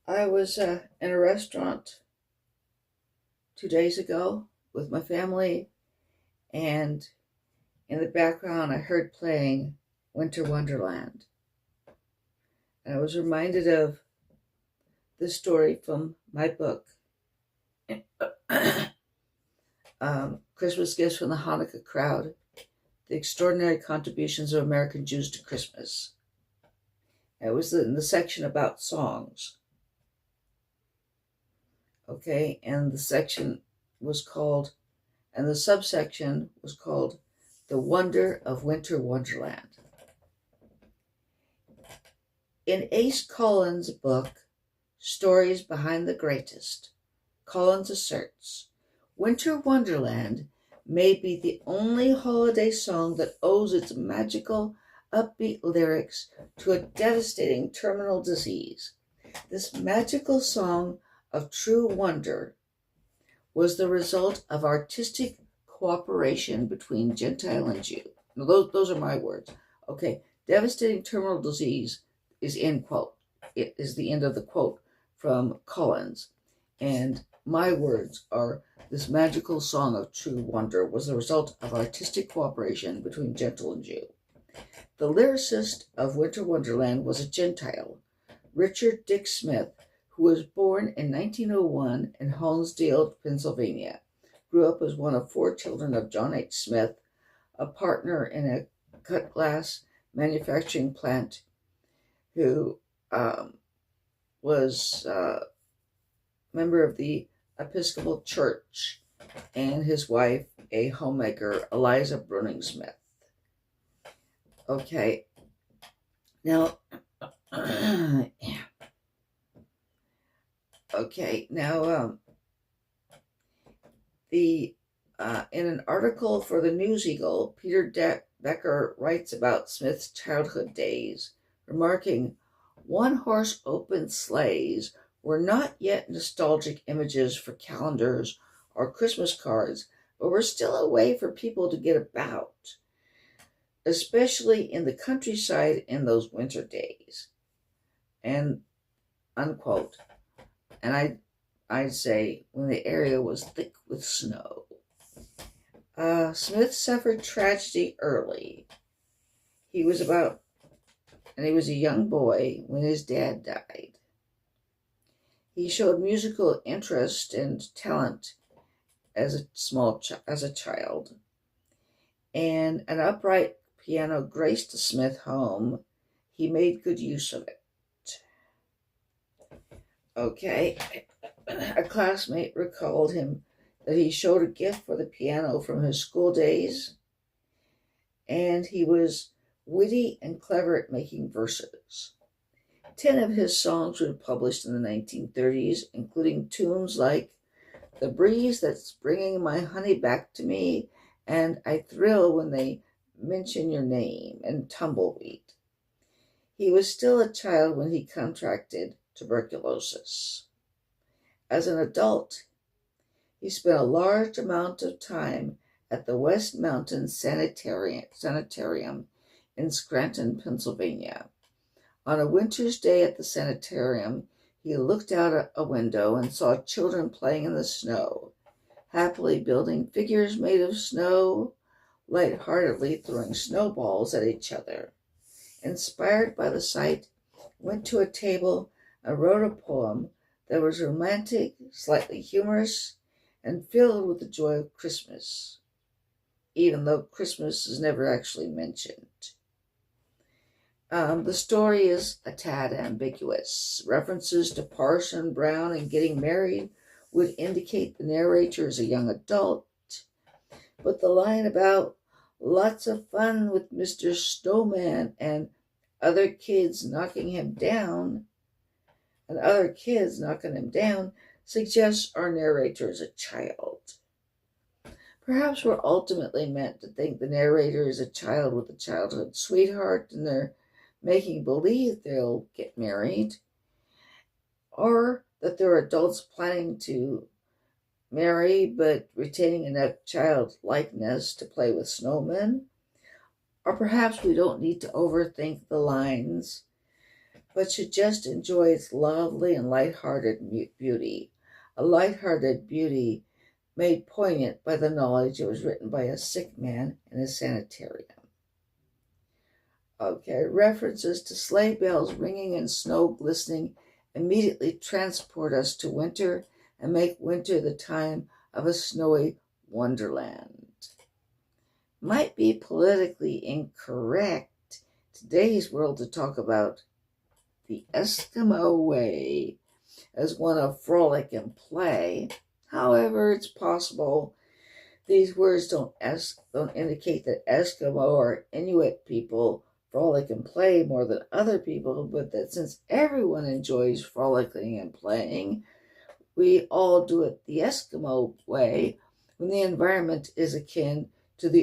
I was in a restaurant 2 days ago with my family, and in the background, I heard playing Winter Wonderland. And I was reminded of this story from my book, Christmas Gifts from the Hanukkah Crowd: The Extraordinary Contributions of American Jews to Christmas. It was in the section about songs. Okay, and the section was called, and the subsection was called The Wonder of Winter Wonderland. In Ace Collins' book, Stories Behind the Greatest, Collins asserts, Winter Wonderland may be the only holiday song that owes its magical, upbeat lyrics to a devastating terminal disease. This magical song of true wonder was the result of artistic cooperation between Gentile and Jew. Now, those are my words. Okay, devastating terminal disease is end quote. It is the end of the quote from Collins. And my words are, this magical song of true wonder was the result of artistic cooperation between Gentile and Jew. The lyricist of Winter Wonderland was a Gentile, Richard Dick Smith, who was born in 1901 in Honesdale, Pennsylvania. Grew up as one of 4 children of John H. Smith, a partner in a cut glass manufacturing plant, who was a member of the Episcopal Church, and his wife, a homemaker, Eliza Bruning Smith. Okay, now, okay, now, in an article for the News Eagle, Peter Becker writes about Smith's childhood days, remarking, one-horse open sleighs were not yet nostalgic images for calendars or Christmas cards, but were still a way for people to get about, especially in the countryside in those winter days. And unquote. And I'd say when the area was thick with snow. Smith suffered tragedy early. He was a young boy when his dad died. He showed musical interest and talent as a child, and an upright piano graced the Smith home. He made good use of it. Okay, a classmate recalled him that he showed a gift for the piano from his school days, and he was witty and clever at making verses. 10 of his songs were published in the 1930s, including tunes like The Breeze That's Bringing My Honey Back to Me, and I Thrill When They Mention Your Name, and Tumbleweed. He was still a child when he contracted tuberculosis. As an adult, he spent a large amount of time at the West Mountain Sanitarium in Scranton, Pennsylvania. On a winter's day at the sanitarium, he looked out a window and saw children playing in the snow, happily building figures made of snow, lightheartedly throwing snowballs at each other. Inspired by the sight, went to a table and wrote a poem that was romantic, slightly humorous, and filled with the joy of Christmas, even though Christmas is never actually mentioned. The story is a tad ambiguous. References to Parson Brown and getting married would indicate the narrator is a young adult, but the line about lots of fun with Mr. Snowman and other kids knocking him down suggests our narrator is a child. Perhaps we're ultimately meant to think the narrator is a child with a childhood sweetheart and they're making believe they'll get married, or that they're adults planning to marry but retaining enough childlikeness to play with snowmen. Or perhaps we don't need to overthink the lines but should just enjoy its lovely and light-hearted beauty. A light-hearted beauty made poignant by the knowledge it was written by a sick man in a sanitarium. Okay, references to sleigh bells ringing and snow glistening immediately transport us to winter and make winter the time of a snowy wonderland. Might be politically incorrect today's world to talk about the Eskimo way as one of frolic and play. However, it's possible these words don't indicate that Eskimo or Inuit people frolic and play more than other people, but that since everyone enjoys frolicking and playing, we all do it the Eskimo way when the environment is akin to the